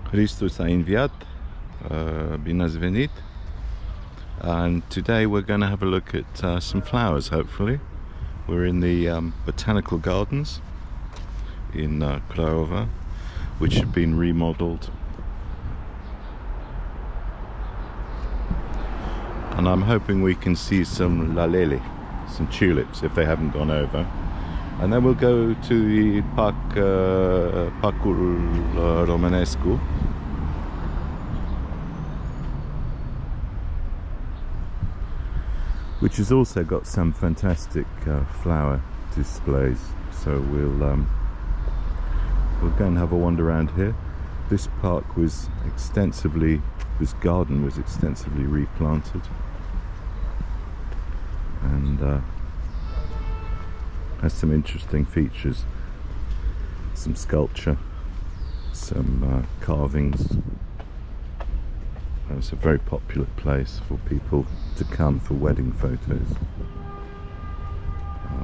Christus a înviat, bine ați venit. And today we're going to have a look at some flowers, hopefully. We're in the Botanical Gardens in Craiova, which have been remodeled. And I'm hoping we can see some Lalele, some tulips, if they haven't gone over. And then we'll go to the Parcul Romanescu. Which has also got some fantastic flower displays. So we'll go and have a wander around here. This park was this garden was extensively replanted, and has some interesting features, some sculpture, some carvings. It's a very popular place for people to come for wedding photos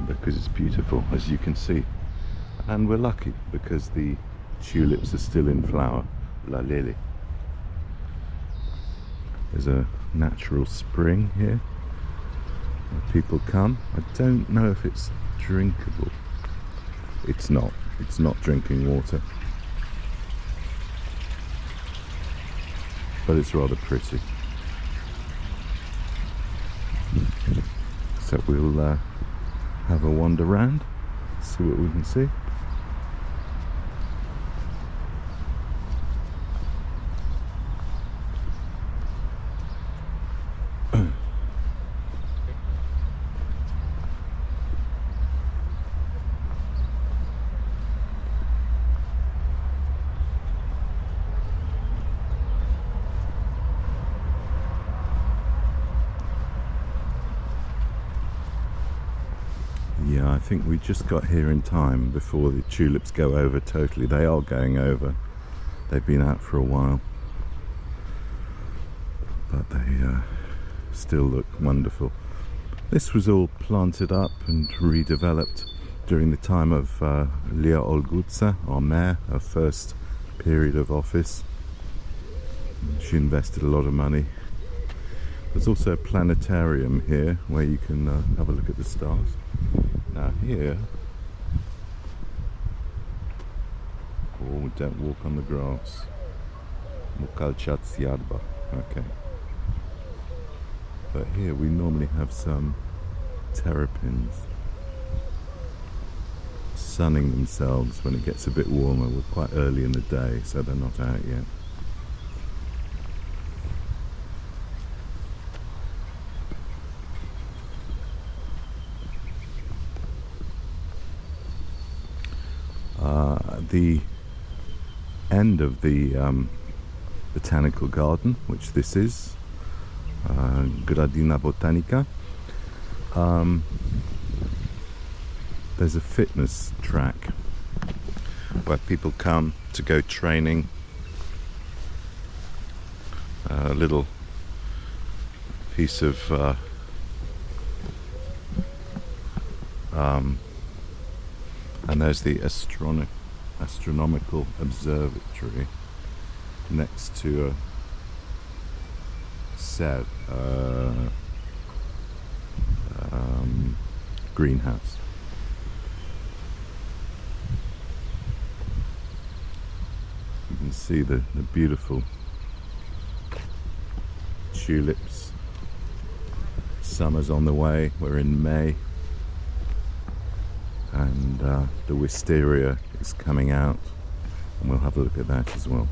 because it's beautiful, as you can see, and we're lucky because the tulips are still in flower. Lalele. There's a natural spring here where people come. I don't know if it's drinkable. It's not drinking water, but it's rather pretty. So we'll have a wander around, see what we can see. Yeah, I think we just got here in time before the tulips go over totally. They are going over. They've been out for a while, but they still look wonderful. This was all planted up and redeveloped during the time of Lia Olguța, our mayor, her first period of office. She invested a lot of money. There's also a planetarium here where you can have a look at the stars. Now here, oh, don't walk on the grass. Okay. But here we normally have some terrapins sunning themselves when it gets a bit warmer. We're quite early in the day, so they're not out yet. The end of the Botanical Garden, which this is, Grădina Botanica, there's a fitness track where people come to go training. A little piece of and there's the astronomical observatory next to a greenhouse. You can see the beautiful tulips. Summer's on the way. We're in May. And the wisteria is coming out, and we'll have a look at that as well.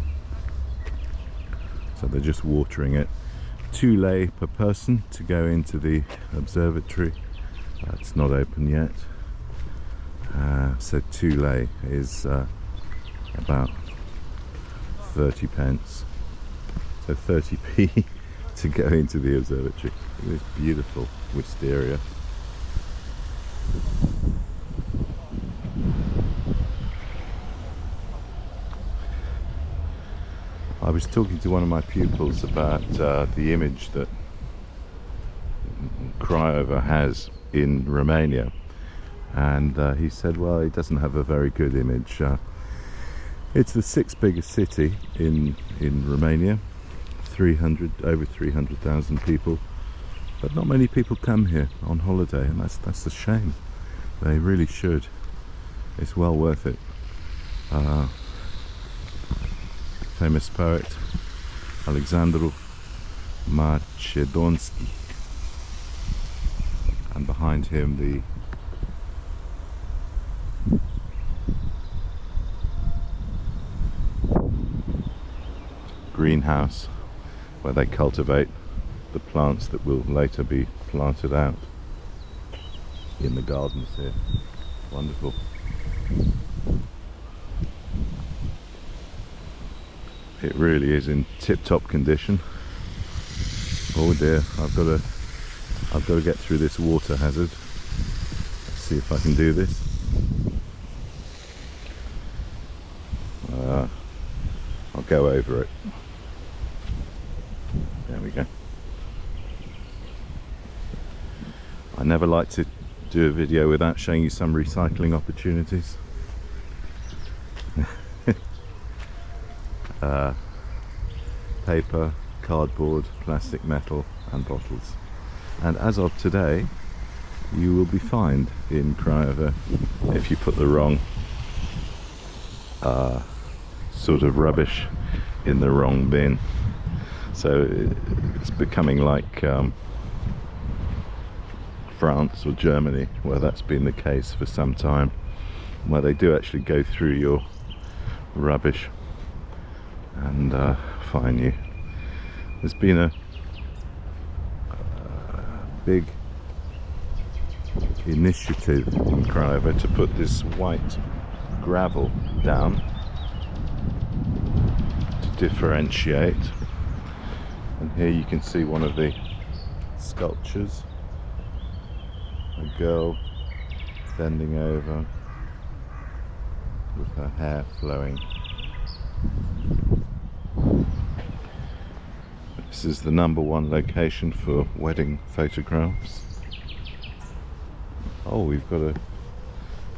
So they're just watering it. 2 lei per person to go into the observatory. It's not open yet. So 2 lei is about 30 pence. So 30p to go into the observatory. Look at this beautiful wisteria. I was talking to one of my pupils about the image that Craiova has in Romania, and he said, well, it doesn't have a very good image. It's the sixth biggest city in Romania. Over 300,000 people, but not many people come here on holiday, and that's a shame. They really should. It's well worth it. Famous poet Alexandru Macedonski, and behind him the greenhouse where they cultivate the plants that will later be planted out in the gardens here. Wonderful. It really is in tip-top condition. Oh dear, I've got to get through this water hazard. Let's see if I can do this. I'll go over it. There we go. I never like to do a video without showing you some recycling opportunities. Paper, cardboard, plastic, metal and bottles. And as of today, you will be fined in Craiova if you put the wrong sort of rubbish in the wrong bin. So it's becoming like France or Germany, where that's been the case for some time, where they do actually go through your rubbish and fine you. There's been a big initiative in Craiova to put this white gravel down to differentiate, and here you can see one of the sculptures, a girl bending over with her hair flowing. This is the #1 location for wedding photographs. Oh, we've got a,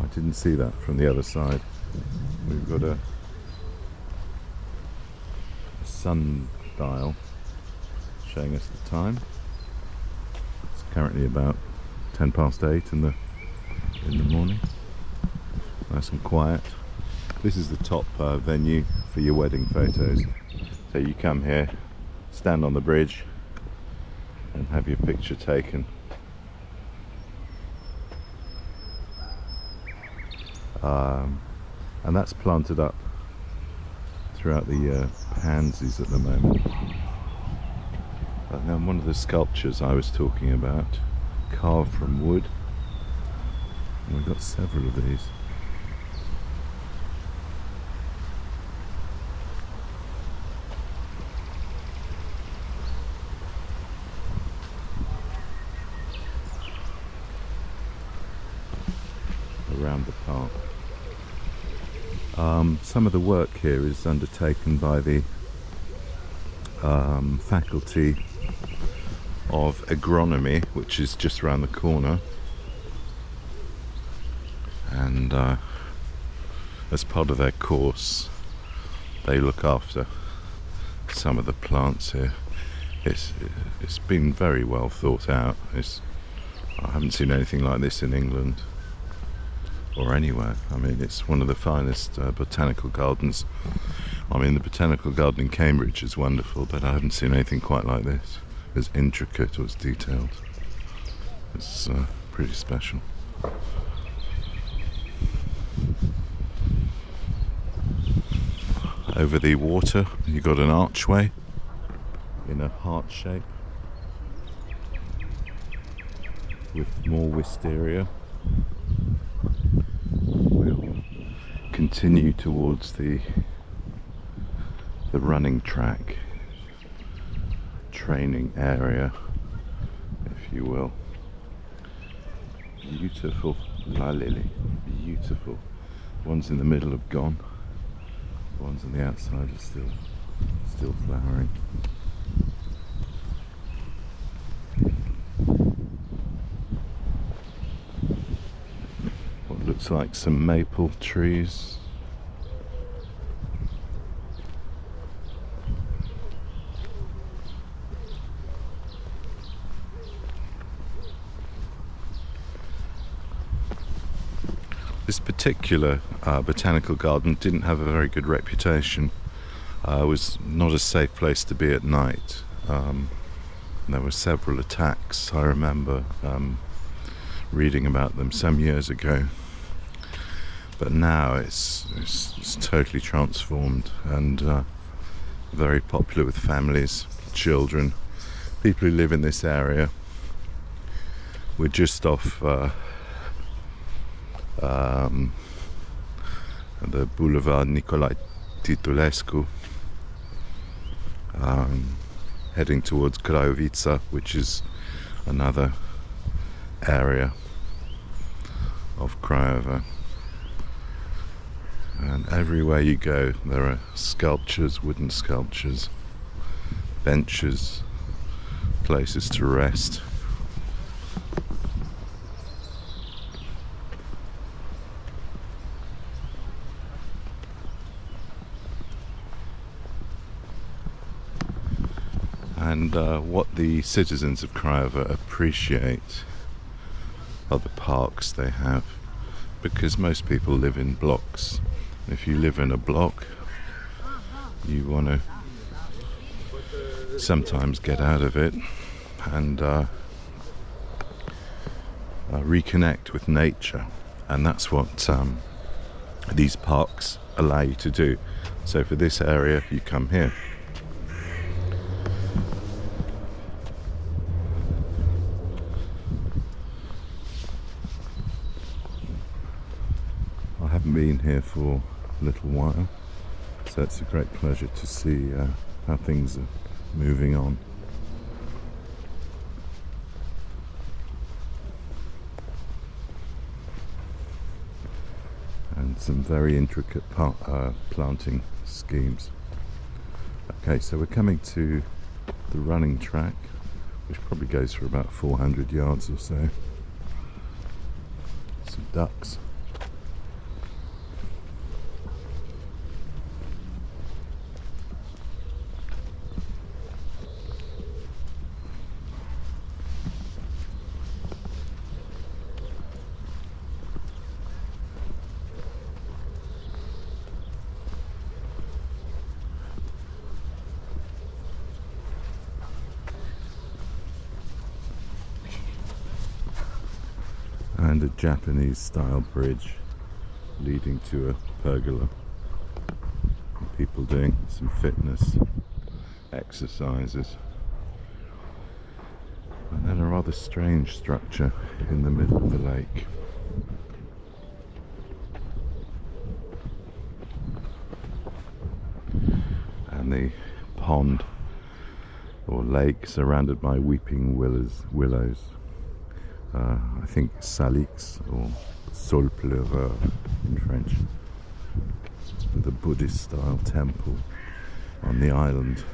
I didn't see that from the other side. We've got a sundial showing us the time. It's currently about 8:10 in the morning. Nice and quiet. This is the top venue for your wedding photos. So you come here, stand on the bridge and have your picture taken. And that's planted up throughout the pansies at the moment. And then one of the sculptures I was talking about, carved from wood, and we've got several of these. Around the park. Some of the work here is undertaken by the faculty of agronomy, which is just around the corner, and as part of their course they look after some of the plants here. It's been very well thought out. I haven't seen anything like this in England or anywhere. I mean, it's one of the finest botanical gardens. I mean, the botanical garden in Cambridge is wonderful, but I haven't seen anything quite like this. As intricate or as detailed. It's pretty special. Over the water, you've got an archway in a heart shape with more wisteria. We'll continue towards the running track, training area, if you will. Beautiful Lalele, beautiful. The ones in the middle have gone. The ones on the outside are still flowering. What looks like some maple trees This particular botanical garden didn't have a very good reputation. It was not a safe place to be at night. There were several attacks. I remember reading about them some years ago. But now it's totally transformed and very popular with families, children, people who live in this area. We're just off the Boulevard Nicolae Titulescu, heading towards Craiovitza, which is another area of Craiova. And everywhere you go there are sculptures, wooden sculptures, benches, places to rest. And what the citizens of Craiova appreciate are the parks they have, because most people live in blocks. If you live in a block, you want to sometimes get out of it and reconnect with nature, and that's what these parks allow you to do. So for this area, you come here. I haven't been here for a little while, so it's a great pleasure to see how things are moving on. And some very intricate planting schemes. Okay, so we're coming to the running track, which probably goes for about 400 yards or so. Some ducks. And a Japanese style bridge leading to a pergola. And people doing some fitness exercises. And then a rather strange structure in the middle of the lake. And the pond or lake surrounded by weeping willows. I think salix or sol pleureur in French, with a Buddhist style temple on the island.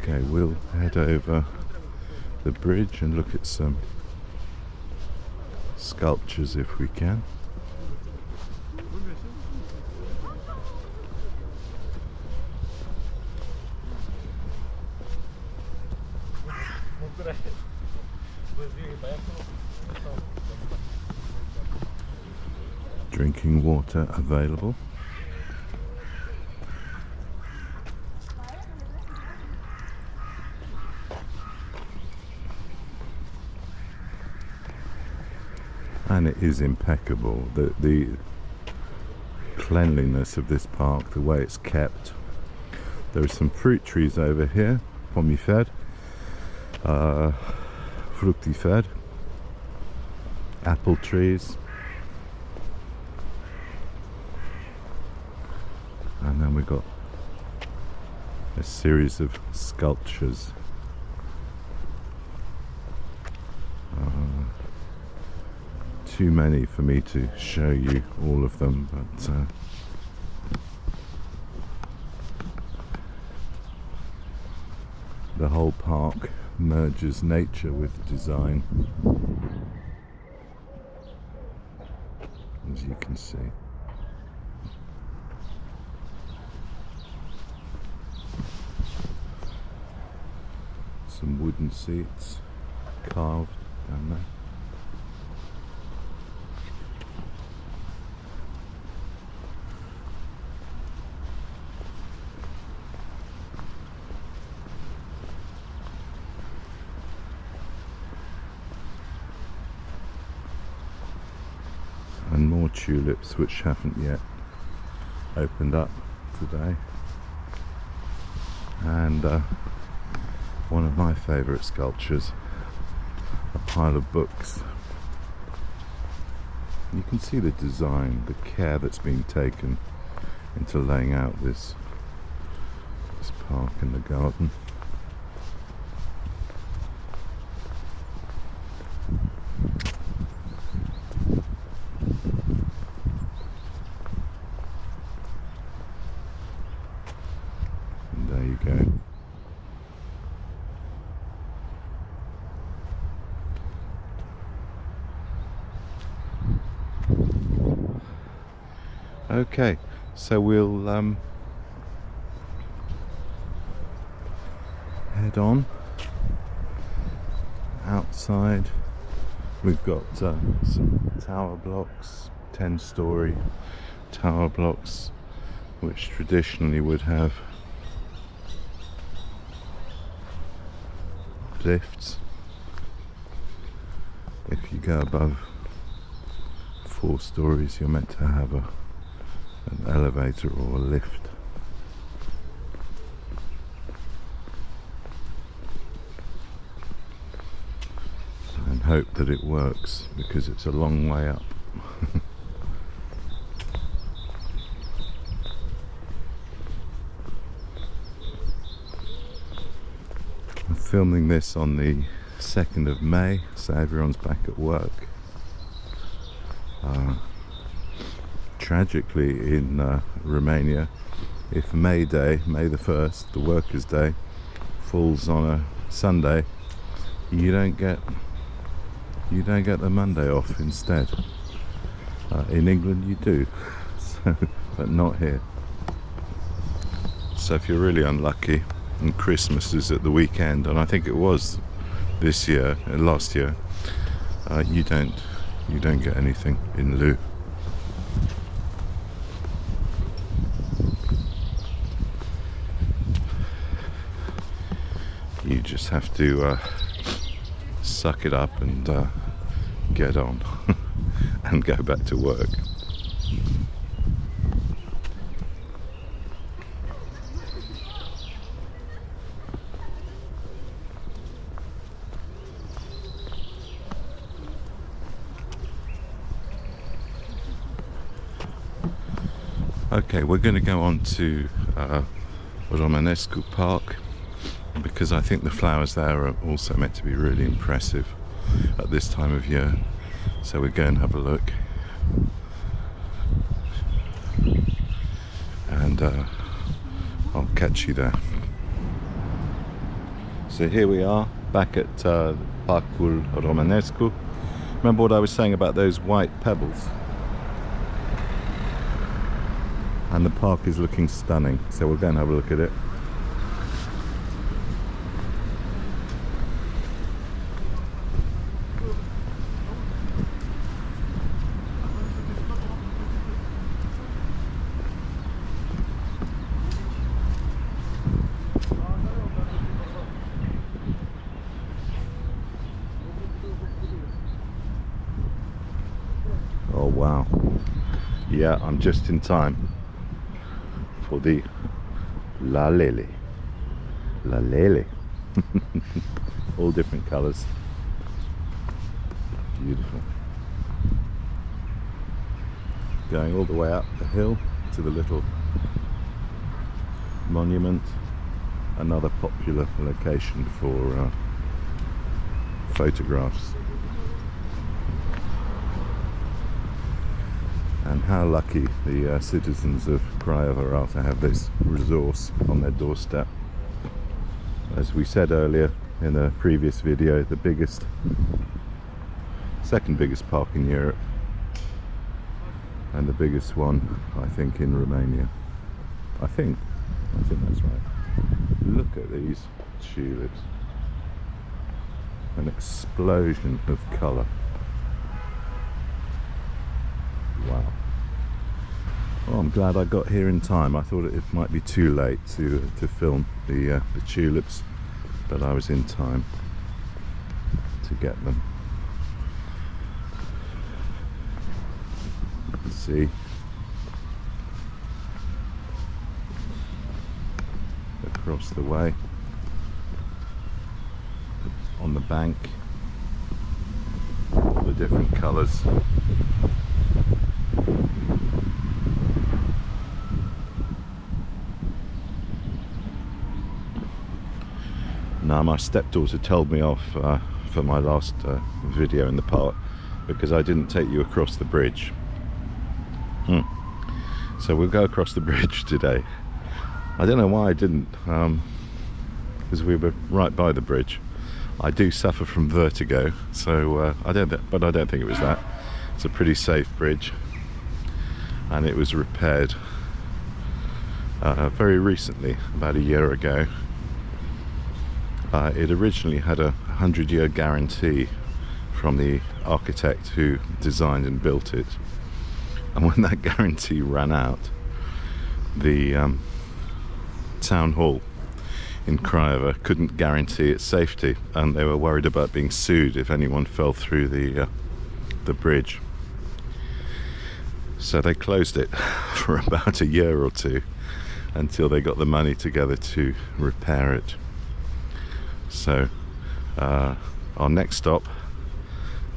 Okay, we'll head over the bridge and look at some sculptures if we can. Drinking water available. And it is impeccable, the cleanliness of this park, the way it's kept. There are some fruit trees over here, pomifères, fructifères, apple trees, and then we've got a series of sculptures. Too many for me to show you all of them, but the whole park merges nature with design, as you can see. Some wooden seats. carved down there. And more tulips which haven't yet opened up today. And one of my favourite sculptures, a pile of books. You can see the design, the care that's being taken into laying out this park and the garden. And there you go. Okay, so we'll head on outside. We've got some tower blocks, 10-story tower blocks, which traditionally would have lifts. If you go above 4 stories, you're meant to have an elevator or a lift. And hope that it works, because it's a long way up. I'm filming this on the 2nd of May, so everyone's back at work. Tragically, in Romania, if May Day, May the 1st, the Workers' Day, falls on a Sunday, you don't get the Monday off instead. In England you do, so, but not here. So if you're really unlucky and Christmas is at the weekend, and I think it was this year, last year, you don't get anything in lieu. You just have to suck it up and get on and go back to work. Okay, we're going to go on to Romanescu Park, because I think the flowers there are also meant to be really impressive at this time of year. So we'll go and have a look. And I'll catch you there. So here we are, back at Parcul Romanescu. Remember what I was saying about those white pebbles? And the park is looking stunning, so we'll go and have a look at it. Oh wow, yeah, I'm just in time for the Lalele. Lalele. All different colours. Beautiful. Going all the way up the hill to the little monument. Another popular location for photographs. And how lucky the citizens of Craiova are to have this resource on their doorstep. As we said earlier in a previous video, the second biggest park in Europe, and the biggest one, I think, in Romania. I think that's right. Look at these tulips. an explosion of colour. Wow. Well, I'm glad I got here in time. I thought it might be too late to film the tulips, but I was in time to get them. You can see across the way on the bank all the different colours. Now my stepdaughter told me off for my last video in the park because I didn't take you across the bridge. So we'll go across the bridge today. I don't know why I didn't, because we were right by the bridge. I do suffer from vertigo, so I don't think it was that. It's a pretty safe bridge, and it was repaired very recently, about a year ago. It originally had a 100-year guarantee from the architect who designed and built it, and when that guarantee ran out, the town hall in Craiova couldn't guarantee its safety, and they were worried about being sued if anyone fell through the bridge. So they closed it for about a year or two until they got the money together to repair it. So our next stop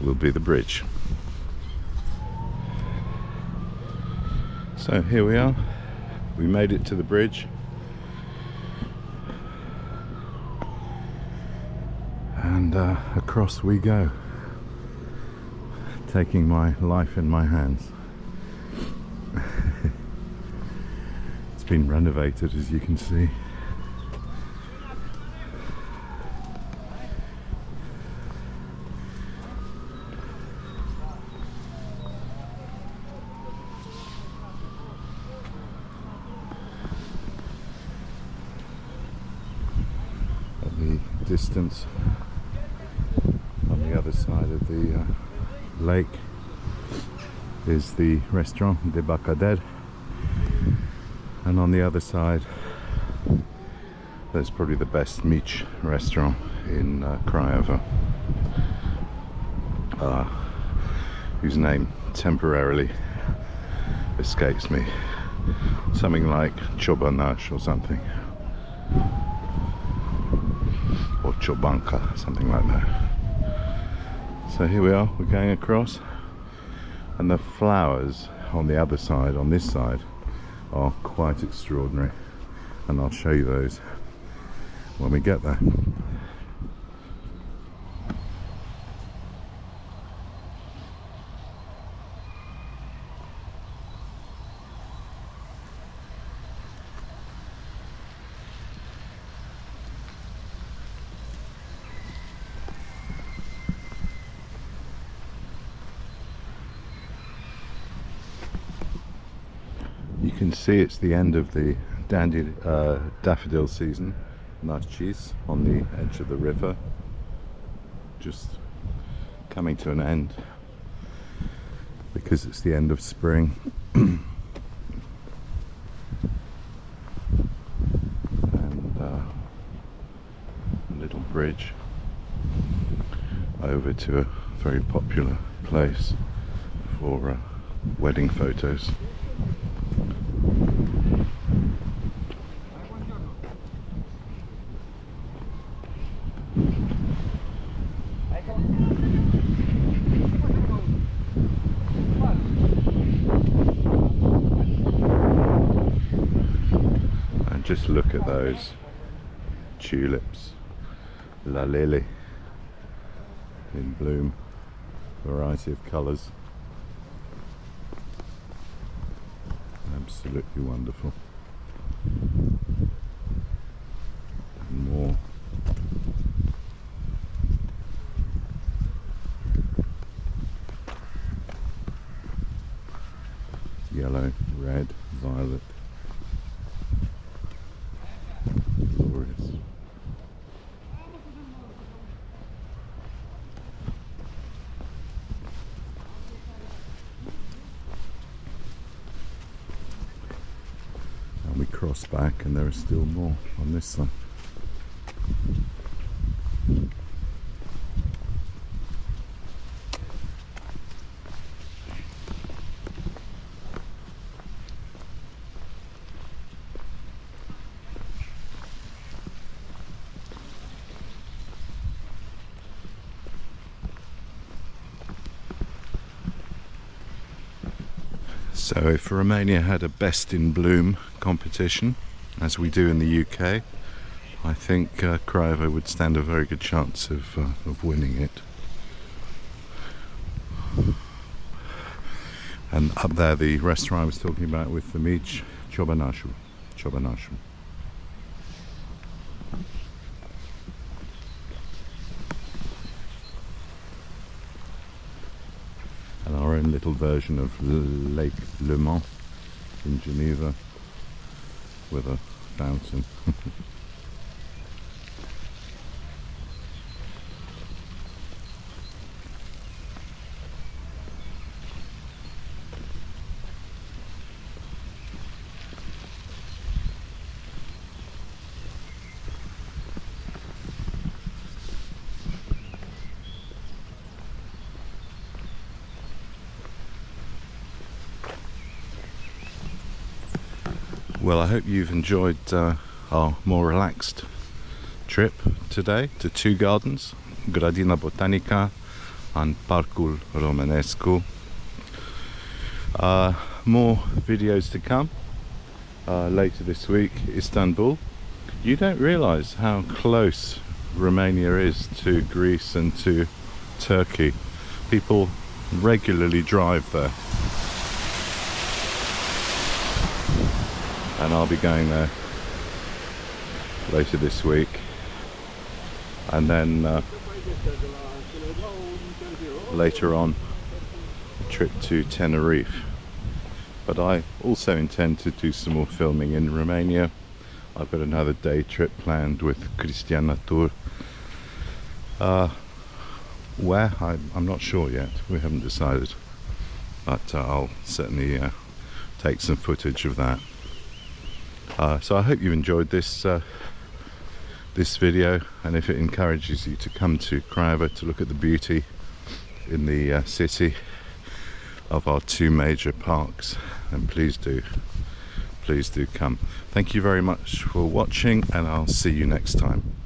will be the bridge. So here we are, we made it to the bridge, and across we go, taking my life in my hands. It's been renovated, as you can see. Distance on the other side of the lake is the restaurant de Bacader, and on the other side there's probably the best mici restaurant in Craiova, whose name temporarily escapes me, something like Ciobanash or something, or Chobanka, something like that. So here we are, we're going across, and the flowers on the other side, on this side, are quite extraordinary, and I'll show you those when we get there. You can see it's the end of the daffodil season. Nice cheese on the edge of the river, just coming to an end because it's the end of spring. And a little bridge over to a very popular place for wedding photos. And just look at those tulips, Lalele, in bloom, variety of colours. Absolutely wonderful. And more. Yellow, red, violet. Glorious. cross back and there are still more on this side. So if Romania had a best in bloom competition, as we do in the UK, I think Craiova would stand a very good chance of winning it. And up there, the restaurant I was talking about with the meat, Ciobanașul. And our own little version of Lake Le Mans in Geneva with a fountain. Well, I hope you've enjoyed our more relaxed trip today to two gardens, Grădina Botanică and Parcul Romanescu. More videos to come later this week. Istanbul. You don't realise how close Romania is to Greece and to Turkey. People regularly drive there. And I'll be going there later this week, and then later on a trip to Tenerife. But I also intend to do some more filming in Romania. I've got another day trip planned with Cristian Natur. Where? I'm not sure yet, we haven't decided, but I'll certainly take some footage of that. So I hope you enjoyed this this video, and if it encourages you to come to Craiova to look at the beauty in the city of our two major parks, then please do come. Thank you very much for watching, and I'll see you next time.